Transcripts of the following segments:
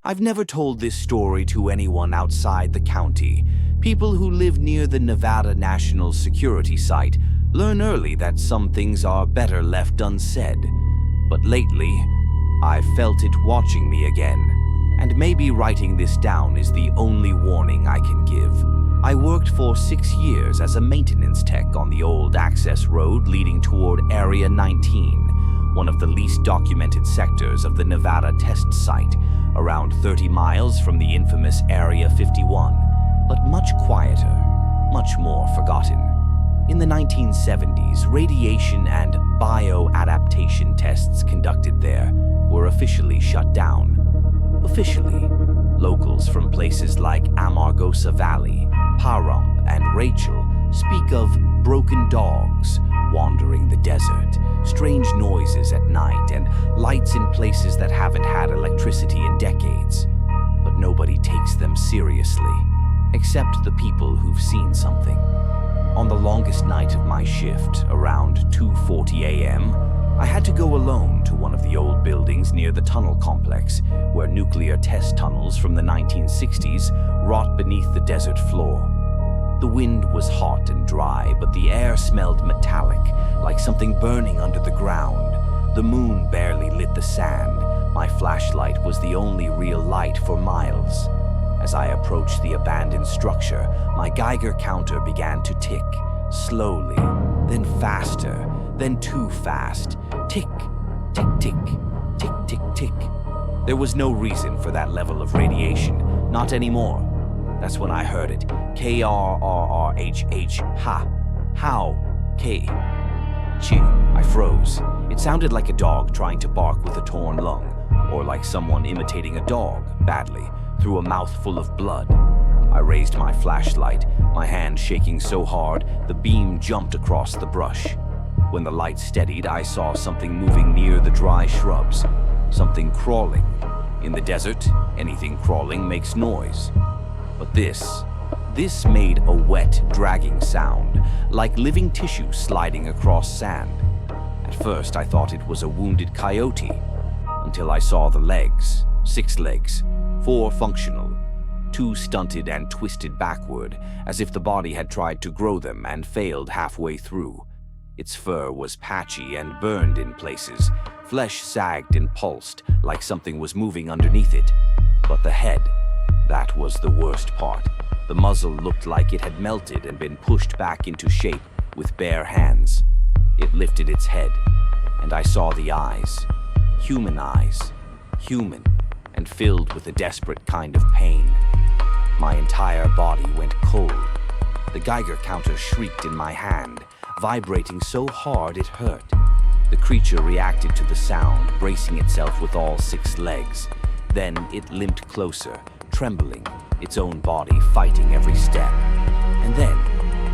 I've never told this story to anyone outside the county. People who live near the Nevada National Security Site learn early that some things are better left unsaid. But lately, I've felt it watching me again, and maybe writing this down is the only warning I can give. I worked for 6 years as a maintenance tech on the old access road leading toward Area 19, one of the least documented sectors of the Nevada test site, around 30 miles from the infamous Area 51, but much quieter, much more forgotten. In the 1970s, radiation and bioadaptation tests conducted there were officially shut down. Officially, locals from places like Amargosa Valley, Pahrump, and Rachel speak of broken dogs wandering the desert, strange noises at night, and lights in places that haven't had electricity in decades. But nobody takes them seriously, except the people who've seen something. On the longest night of my shift, around 2:40 a.m., I had to go alone to one of the old buildings near the tunnel complex, where nuclear test tunnels from the 1960s rot beneath the desert floor. The wind was hot and dry, but the air smelled metallic, like something burning under the ground. The moon barely lit the sand. My flashlight was the only real light for miles. As I approached the abandoned structure, my Geiger counter began to tick, slowly, then faster, then too fast. Tick, tick, tick, tick, tick, tick. There was no reason for that level of radiation, not anymore. That's when I heard it. K-R-R-R-H-H, ha, how, K. Chi. I froze. It sounded like a dog trying to bark with a torn lung, or like someone imitating a dog, badly, through a mouthful of blood. I raised my flashlight, my hand shaking so hard, the beam jumped across the brush. When the light steadied, I saw something moving near the dry shrubs, something crawling. In the desert, anything crawling makes noise. But this made a wet, dragging sound, like living tissue sliding across sand. At first, I thought it was a wounded coyote, until I saw the legs, 6 legs, 4 functional, 2 stunted and twisted backward, as if the body had tried to grow them and failed halfway through. Its fur was patchy and burned in places. Flesh sagged and pulsed, like something was moving underneath it. But the head, that was the worst part. The muzzle looked like it had melted and been pushed back into shape with bare hands. It lifted its head, and I saw the eyes. Human eyes. Human, and filled with a desperate kind of pain. My entire body went cold. The Geiger counter shrieked in my hand, vibrating so hard it hurt. The creature reacted to the sound, bracing itself with all 6 legs. Then it limped closer, trembling, its own body fighting every step. And then,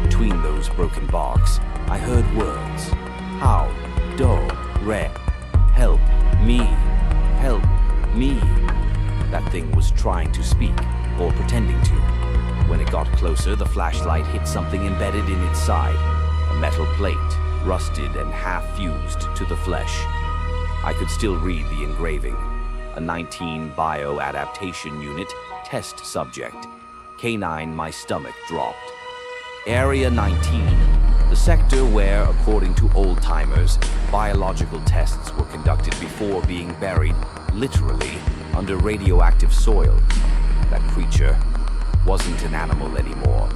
between those broken barks, I heard words. How, do, re, help me, help me. That thing was trying to speak, or pretending to. When it got closer, the flashlight hit something embedded in its side, a metal plate, rusted and half-fused to the flesh. I could still read the engraving. A 19 bioadaptation unit, test subject. Canine, my stomach dropped. Area 19, the sector where, according to old-timers, biological tests were conducted before being buried, literally, under radioactive soil. That creature wasn't an animal anymore.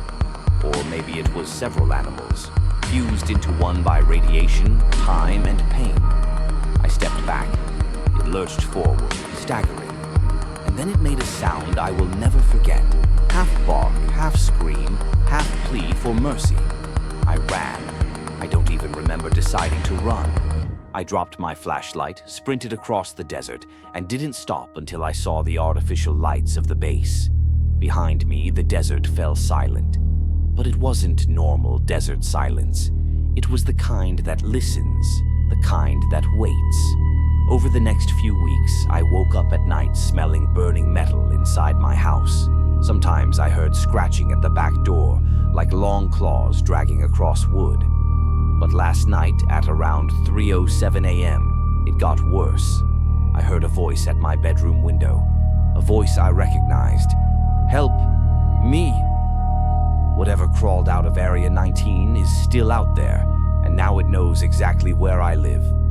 Or maybe it was several animals, fused into one by radiation, time, and pain. I stepped back. It lurched forward, staggering. And then it made a sound I will never forget. Half bark, half scream, half plea for mercy. I ran. I don't even remember deciding to run. I dropped my flashlight, sprinted across the desert, and didn't stop until I saw the artificial lights of the base. Behind me, the desert fell silent. But it wasn't normal desert silence. It was the kind that listens, the kind that waits. Over the next few weeks, I woke up at night smelling burning metal inside my house. Sometimes I heard scratching at the back door, like long claws dragging across wood. But last night, at around 3:07 a.m., it got worse. I heard a voice at my bedroom window. a voice I recognized. Help! Me! Whatever crawled out of Area 19 is still out there, and now it knows exactly where I live.